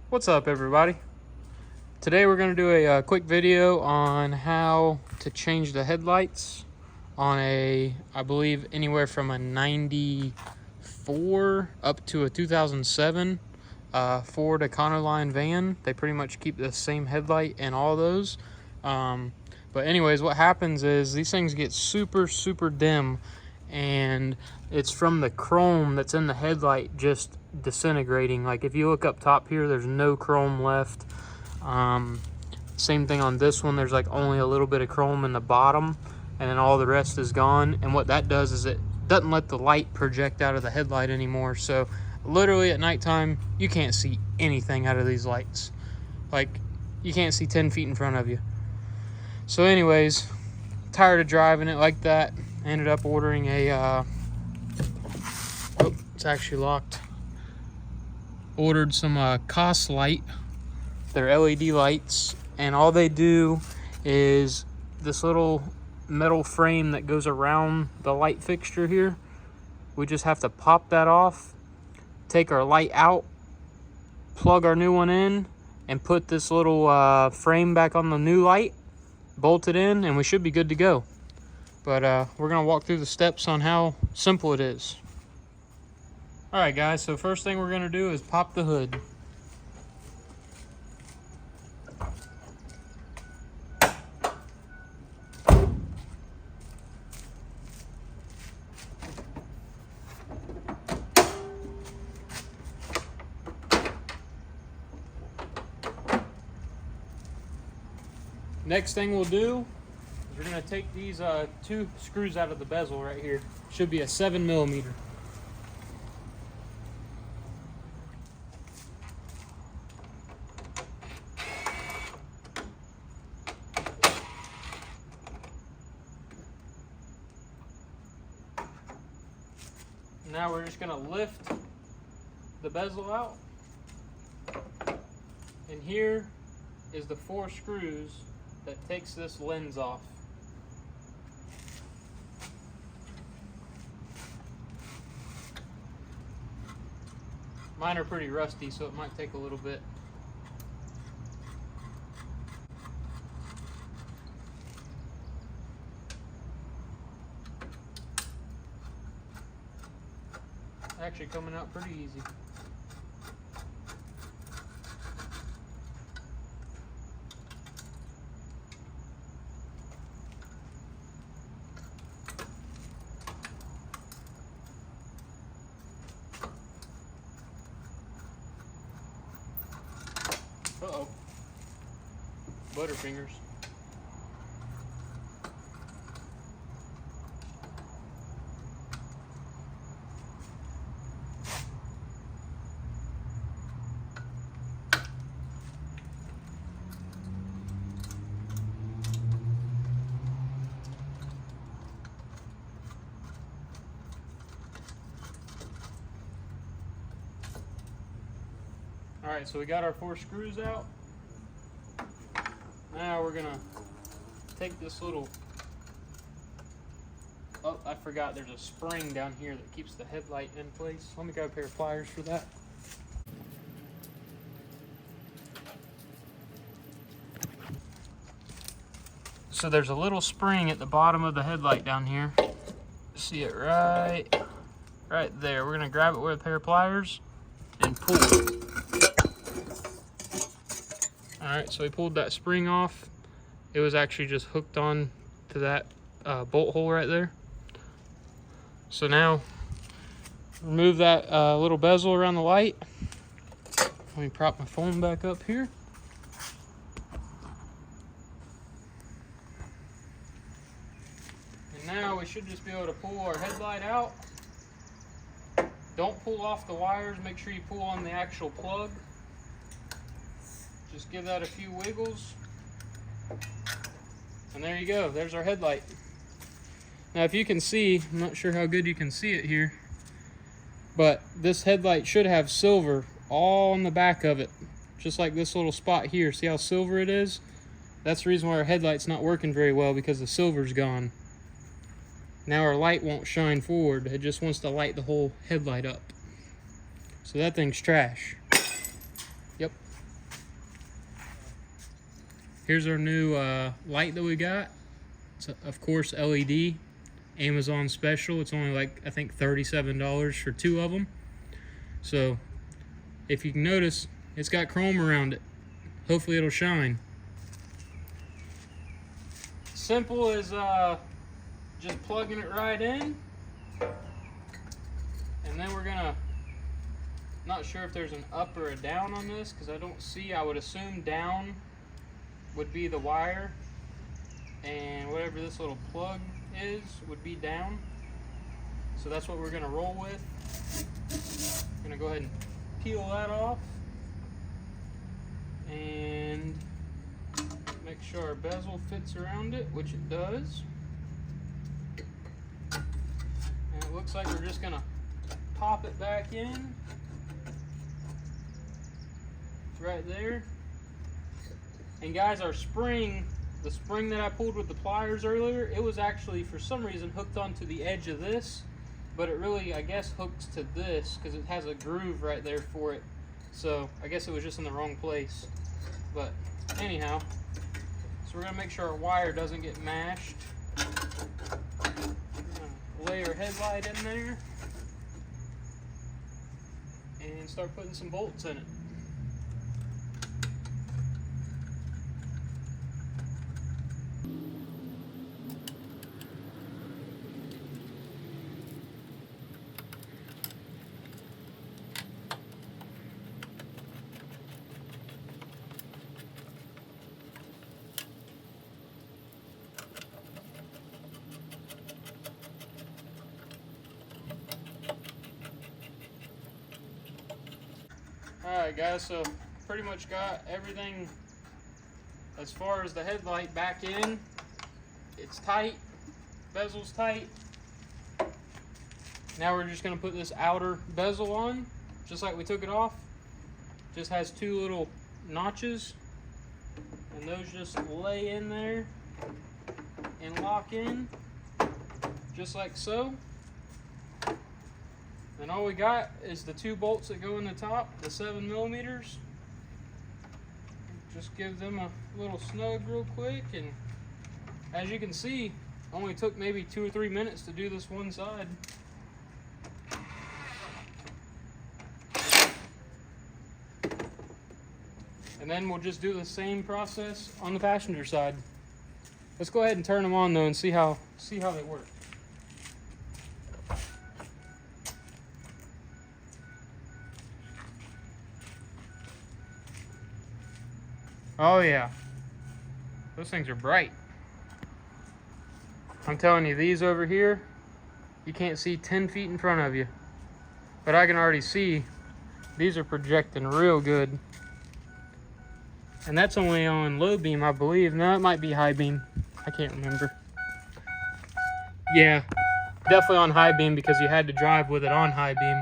What's up, everybody? Today we're going to do a quick video on how to change the headlights on I believe anywhere from a 94 up to a 2007 Ford Econoline van. They pretty much keep the same headlight in all those. But anyways, what happens is these things get super dim, and it's from the chrome that's in the headlight just disintegrating. Like if you look up top here, there's no chrome left. Same thing on this one, there's like only a little bit of chrome in the bottom, and then all the rest is gone. And what that does is it doesn't let the light project out of the headlight anymore. So literally at nighttime, you can't see anything out of these lights. Like you can't see 10 feet in front of you. So anyways, tired of driving it like that. I ended up ordering a, oh, it's actually locked. Ordered some Cost light. They're LED lights, and all they do is this little metal frame that goes around the light fixture here. We just have to pop that off, take our light out, plug our new one in, and put this little frame back on the new light, bolt it in, and we should be good to go. But we're gonna walk through the steps on how simple it is. All right, guys, so first thing we're gonna do is pop the hood. Next thing we'll do is we're gonna take these two screws out of the bezel right here. Should be a 7mm. Now we're just gonna lift the bezel out, and here is the 4 screws that takes this lens off. Mine are pretty rusty, so it might take a little bit. Actually coming out pretty easy. Uh-oh. Butterfingers. All right, so we got our 4 screws out. Now we're gonna take this little, oh, I forgot there's a spring down here that keeps the headlight in place. Let me grab a pair of pliers for that. So there's a little spring at the bottom of the headlight down here. See it right there. We're gonna grab it with a pair of pliers and pull it. Alright, so we pulled that spring off. It was actually just hooked on to that bolt hole right there. So now, remove that little bezel around the light. Let me prop my phone back up here. And now we should just be able to pull our headlight out. Don't pull off the wires, make sure you pull on the actual plug. Just give that a few wiggles, and there you go, there's our headlight. Now if you can see, I'm not sure how good you can see it here, but this headlight should have silver all on the back of it, just like this little spot here. See how silver it is? That's the reason why our headlight's not working very well, because the silver's gone. Now our light won't shine forward, it just wants to light the whole headlight up. So that thing's trash. Yep. Here's our new light that we got. It's, of course, LED. Amazon special. It's only like, I think, $37 for 2 of them. So, if you can notice, it's got chrome around it. Hopefully it'll shine. Simple as just plugging it right in. And then we're gonna, not sure if there's an up or a down on this, because I don't see. I would assume down would be the wire, and whatever this little plug is would be down. So that's what we're gonna roll with. I'm gonna go ahead and peel that off and make sure our bezel fits around it, which it does. And it looks like we're just gonna pop it back in right there. And guys, our spring, the spring that I pulled with the pliers earlier, it was actually for some reason hooked onto the edge of this, but it really, I guess, hooks to this because it has a groove right there for it. So I guess it was just in the wrong place. But anyhow, so we're gonna make sure our wire doesn't get mashed. Lay our headlight in there and start putting some bolts in it. Alright guys, so pretty much got everything as far as the headlight back in. It's tight, bezel's tight. Now we're just going to put this outer bezel on, just like we took it off. Just has 2 little notches, and those just lay in there and lock in, just like so. And all we got is the 2 bolts that go in the top, the 7mm. Just give them a little snug real quick, and as you can see, only took maybe 2 or 3 minutes to do this one side. And then we'll just do the same process on the passenger side. Let's go ahead and turn them on though and see how they work. Oh yeah, those things are bright. I'm telling you, these over here, you can't see 10 feet in front of you. But I can already see these are projecting real good. And that's only on low beam, I believe. No, it might be high beam. I can't remember. Yeah, definitely on high beam because you had to drive with it on high beam.